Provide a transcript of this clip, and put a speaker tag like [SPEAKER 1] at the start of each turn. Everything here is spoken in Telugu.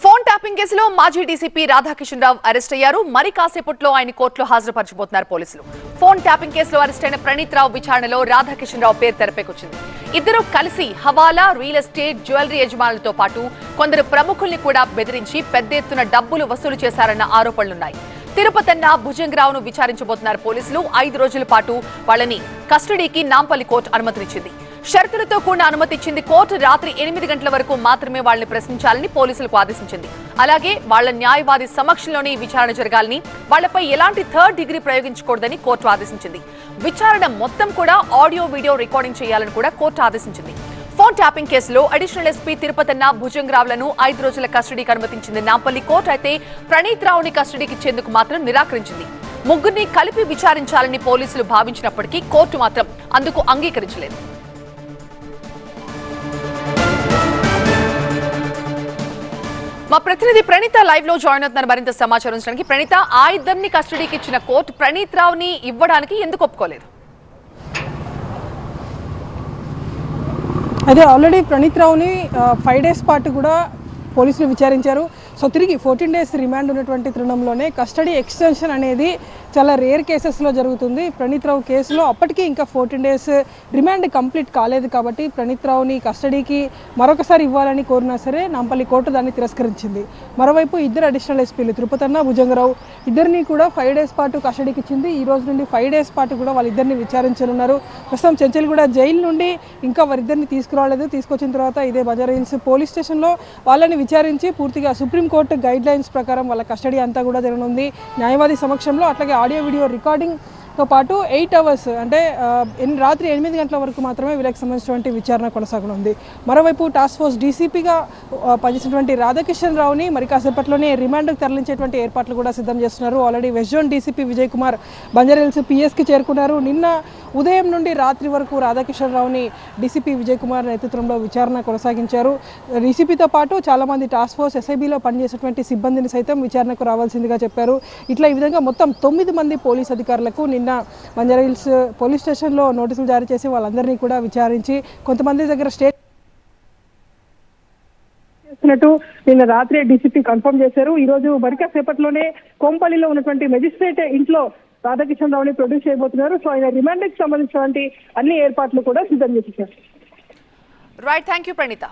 [SPEAKER 1] ఫోన్ ట్యాపింగ్ కేసులో మాజీ డీసీపీ రాధాకిషన్ రావు అరెస్ట్ అయ్యారు. మరి కాసేపట్లో ఆయన కోర్టులో హాజరుపరచబోతున్నారు పోలీసులు. ఫోన్ ట్యాపింగ్ కేసులో అరెస్ట్ అయిన ప్రణీత్ రావు విచారణలో రాధాకిషన్ రావు పేరు తెరపైకొచ్చింది. ఇద్దరు కలిసి హవాలా, రియల్ ఎస్టేట్, జ్యువెలరీ యజమానులతో పాటు కొందరు ప్రముఖుల్ని కూడా బెదిరించి పెద్ద ఎత్తున డబ్బులు వసూలు చేశారన్న ఆరోపణలున్నాయి. తిరుపతన్న భుజంగరావును విచారించబోతున్నారు పోలీసులు. 5 రోజుల పాటు వాళ్ళని కస్టడీకి నాంపల్లి కోర్టు అనుమతినిచ్చింది. షరతులతో కూడిన అనుమతి ఇచ్చింది కోర్టు. రాత్రి 8 గంటల వరకు మాత్రమే వాళ్ళని ప్రశ్నించాలని పోలీసులకు ఆదేశించింది. అలాగే వాళ్ల న్యాయవాది సమక్షంలోనే విచారణ జరగాలని, వాళ్లపై ఎలాంటి థర్డ్ డిగ్రీ ప్రయోగించకూడదని కోర్టు ఆదేశించింది. విచారణ మొత్తం కూడా ఆడియో వీడియో రికార్డింగ్ చేయాలని కూడా కోర్టు ఆదేశించింది. ఫోన్ ట్యాపింగ్ కేసులో అడిషనల్ ఎస్పీ తిరుపతన్న భుజంగరావులను 5 రోజుల కస్టడీకి అనుమతించింది నాంపల్లి కోర్టు. అయితే ప్రణీత్ రావుని కస్టడీకి ఇచ్చేందుకు మాత్రం నిరాకరించింది. ముగ్గురిని కలిపి విచారించాలని పోలీసులు భావించినప్పటికీ కోర్టు మాత్రం అందుకు అంగీకరించలేదు. మా ప్రతినిధి ప్రణీత లైవ్ లో జాయిన్ అవుతున్నారు మరింత సమాచారం ఇచ్చడానికి. ప్రణీత, ఆ ఇద్దరిని కస్టడీకి ఇచ్చిన కోర్టు ప్రణీత్ రావుని ఇవ్వడానికి ఎందుకు ఒప్పుకోలేదు?
[SPEAKER 2] అదే ఆల్రెడీ ప్రణీత్ రావుని 5 డేస్ పాటు కూడా పోలీసులు విచారించారు. సో తిరిగి 14 డేస్ రిమాండ్ ఉన్నటువంటి తరుణంలోనే కస్టడీ ఎక్స్టెన్షన్ అనేది చాలా రేర్ కేసెస్లో జరుగుతుంది. ప్రణీత్ రావు కేసులో అప్పటికీ ఇంకా 14 డేస్ రిమాండ్ కంప్లీట్ కాలేదు కాబట్టి ప్రణీత్ రావుని కస్టడీకి మరొకసారి ఇవ్వాలని కోరినా సరే నాంపల్లి కోర్టు దాన్ని తిరస్కరించింది. మరోవైపు ఇద్దరు అడిషనల్ ఎస్పీలు తిరుపతన్న, భుజంగరావు ఇద్దరిని కూడా 5 డేస్ పాటు కస్టడీకి ఇచ్చింది. ఈ రోజు నుండి 5 డేస్ పాటు కూడా వాళ్ళిద్దరిని విచారించనున్నారు. ప్రస్తుతం చెంచల్గూడ జైలు నుండి ఇంకా వారిద్దరిని తీసుకురాలేదు. తీసుకొచ్చిన తర్వాత ఇదే బజారాహిల్స్ పోలీస్ స్టేషన్లో వాళ్ళని విచారించి పూర్తిగా సుప్రీంకోర్టు గైడ్ లైన్స్ ప్రకారం వాళ్ళ కస్టడీ అంతా కూడా జరగనుంది న్యాయవాది సమక్షంలో. అట్లాగే ఆడియో వీడియో రికార్డింగ్తో పాటు 8 అవర్స్ అంటే రాత్రి 8 గంటల వరకు మాత్రమే వీళ్ళకి సంబంధించినటువంటి విచారణ కొనసాగనుంది. మరోవైపు టాస్క్ ఫోర్స్ డీసీపీగా పనిచేసినటువంటి రాధాకిషన్ రావుని మరి కాసేపట్లోనే రిమాండ్కు తరలించేటువంటి ఏర్పాట్లు కూడా సిద్ధం చేస్తున్నారు. Already west zone DCP Vijay Kumar Banjara Hills పిఎస్కి చేరుకున్నారు. నిన్న ఉదయం నుండి రాత్రి వరకు రాధాకిషన్ రావుని డీసీపీ విజయ్ కుమార్ నేతృత్వంలో విచారణ కొనసాగించారు. డీసీపీతో పాటు చాలామంది టాస్క్ ఫోర్స్ ఎస్ఐబీలో పనిచేసేటువంటి సిబ్బందిని సైతం విచారణకు రావాల్సిందిగా చెప్పారు. ఇట్లా ఈ విధంగా మొత్తం 9 మంది పోలీస్ అధికారులకు నిన్న బంజారాహిల్స్ పోలీస్ స్టేషన్లో నోటీసులు జారీ చేసి వాళ్ళందరినీ కూడా విచారించి కొంతమంది దగ్గర స్టేట్ చేస్తున్నట్టు నిన్న రాత్రి డీసీపీ కన్ఫర్మ్ చేశారు. ఈ రోజు మరికా సేపట్లోనే కోంపల్లిలో ఉన్నటువంటి మెజిస్ట్రేట్ ఇంట్లో రాధాకిషన్ రావుని ప్రొడ్యూస్ చేయబోతున్నారు. సో ఆయన రిమాండ్కి సంబంధించినటువంటి అన్ని ఏర్పాట్లు కూడా సిద్ధం చేసేసారు.
[SPEAKER 1] Right, thank you Praneetha.